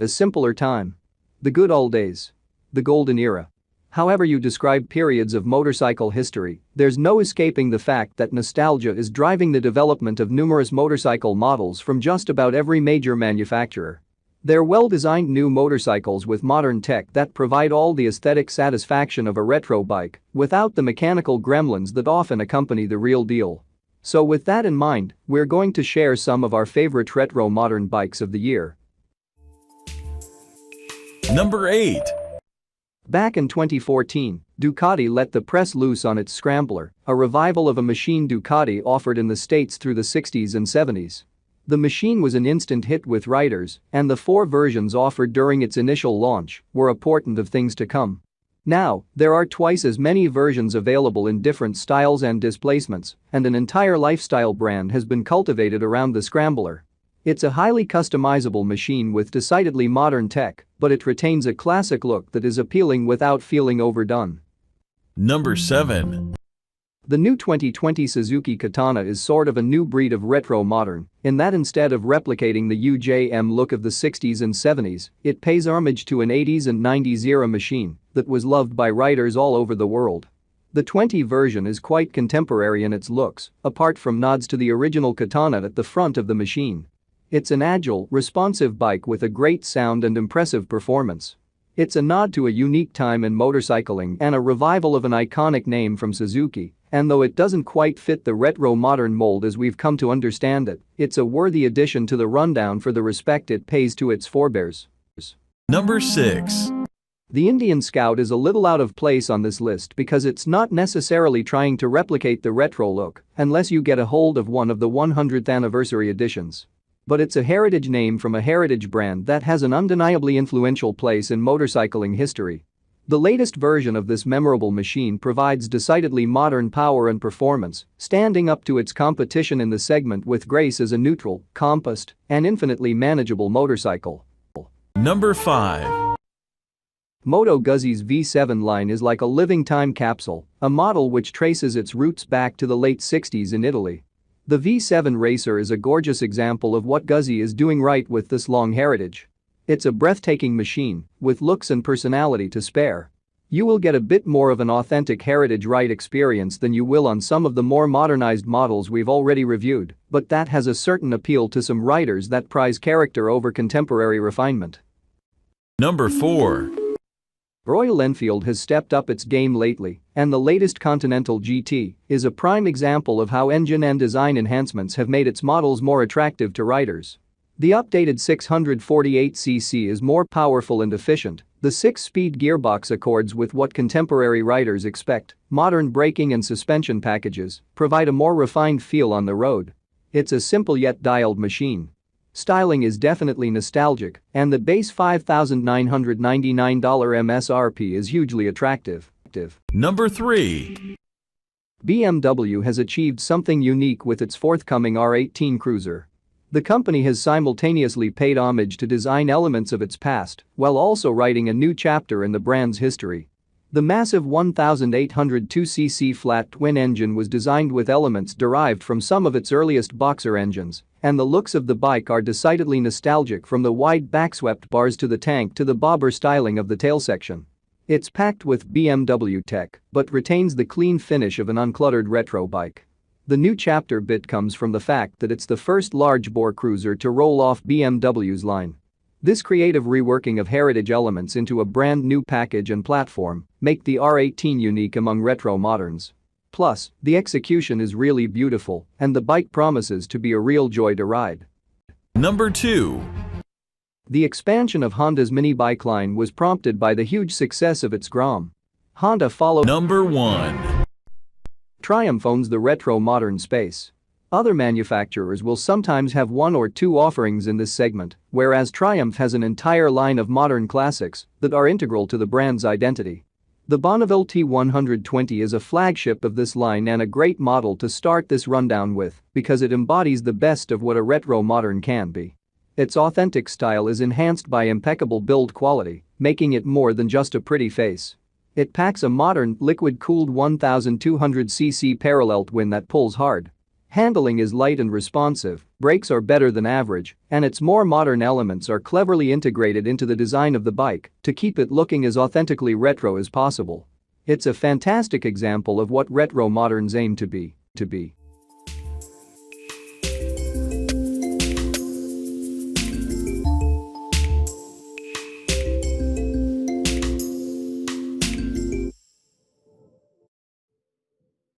A simpler time. The good old days. The golden era. However you describe periods of motorcycle history, there's no escaping the fact that nostalgia is driving the development of numerous motorcycle models from just about every major manufacturer. They're well-designed new motorcycles with modern tech that provide all the aesthetic satisfaction of a retro bike without the mechanical gremlins that often accompany the real deal. So with that in mind, we're going to share some of our favorite retro modern bikes of the year. Number 8. Back in 2014, Ducati let the press loose on its Scrambler, a revival of a machine Ducati offered in the States through the 60s and 70s. The machine was an instant hit with riders, and the 4 versions offered during its initial launch were a portent of things to come. Now, there are twice as many versions available in different styles and displacements, and an entire lifestyle brand has been cultivated around the Scrambler. It's a highly customizable machine with decidedly modern tech, but it retains a classic look that is appealing without feeling overdone. Number 7. The new 2020 Suzuki Katana is sort of a new breed of retro modern, in that instead of replicating the UJM look of the 60s and 70s, it pays homage to an 80s and 90s era machine that was loved by riders all over the world. The 20 version is quite contemporary in its looks, apart from nods to the original Katana at the front of the machine. It's an agile, responsive bike with a great sound and impressive performance. It's a nod to a unique time in motorcycling and a revival of an iconic name from Suzuki, and though it doesn't quite fit the retro modern mold as we've come to understand it, it's a worthy addition to the rundown for the respect it pays to its forebears. Number 6. The Indian Scout is a little out of place on this list because it's not necessarily trying to replicate the retro look unless you get a hold of one of the 100th anniversary editions. But it's a heritage name from a heritage brand that has an undeniably influential place in motorcycling history. The latest version of this memorable machine provides decidedly modern power and performance, standing up to its competition in the segment with grace as a neutral, compact, and infinitely manageable motorcycle. Number 5. Moto Guzzi's V7 line is like a living time capsule, a model which traces its roots back to the late 60s in Italy. The V7 Racer is a gorgeous example of what Guzzi is doing right with this long heritage. It's a breathtaking machine, with looks and personality to spare. You will get a bit more of an authentic heritage ride experience than you will on some of the more modernized models we've already reviewed, but that has a certain appeal to some riders that prize character over contemporary refinement. Number 4. Royal Enfield has stepped up its game lately, and the latest Continental GT is a prime example of how engine and design enhancements have made its models more attractive to riders. The updated 648cc is more powerful and efficient, the 6-speed gearbox accords with what contemporary riders expect, modern braking and suspension packages provide a more refined feel on the road. It's a simple yet dialed machine. Styling is definitely nostalgic, and the base $5,999 MSRP is hugely attractive. Number 3. BMW has achieved something unique with its forthcoming R18 Cruiser. The company has simultaneously paid homage to design elements of its past while also writing a new chapter in the brand's history. The massive 1,802cc flat twin engine was designed with elements derived from some of its earliest boxer engines, and the looks of the bike are decidedly nostalgic from the wide backswept bars to the tank to the bobber styling of the tail section. It's packed with BMW tech, but retains the clean finish of an uncluttered retro bike. The new chapter bit comes from the fact that it's the first large-bore cruiser to roll off BMW's line. This creative reworking of heritage elements into a brand new package and platform make the R18 unique among retro moderns. Plus, the execution is really beautiful, and the bike promises to be a real joy to ride. Number 2. The expansion of Honda's mini bike line was prompted by the huge success of its Grom. Honda followed. Number 1. Triumph owns the retro modern space. Other manufacturers will sometimes have one or two offerings in this segment, whereas Triumph has an entire line of modern classics that are integral to the brand's identity. The Bonneville T120 is a flagship of this line and a great model to start this rundown with because it embodies the best of what a retro modern can be. Its authentic style is enhanced by impeccable build quality, making it more than just a pretty face. It packs a modern, liquid-cooled 1,200cc parallel twin that pulls hard. Handling is light and responsive, brakes are better than average, and its more modern elements are cleverly integrated into the design of the bike to keep it looking as authentically retro as possible. It's a fantastic example of what retro moderns aim to be.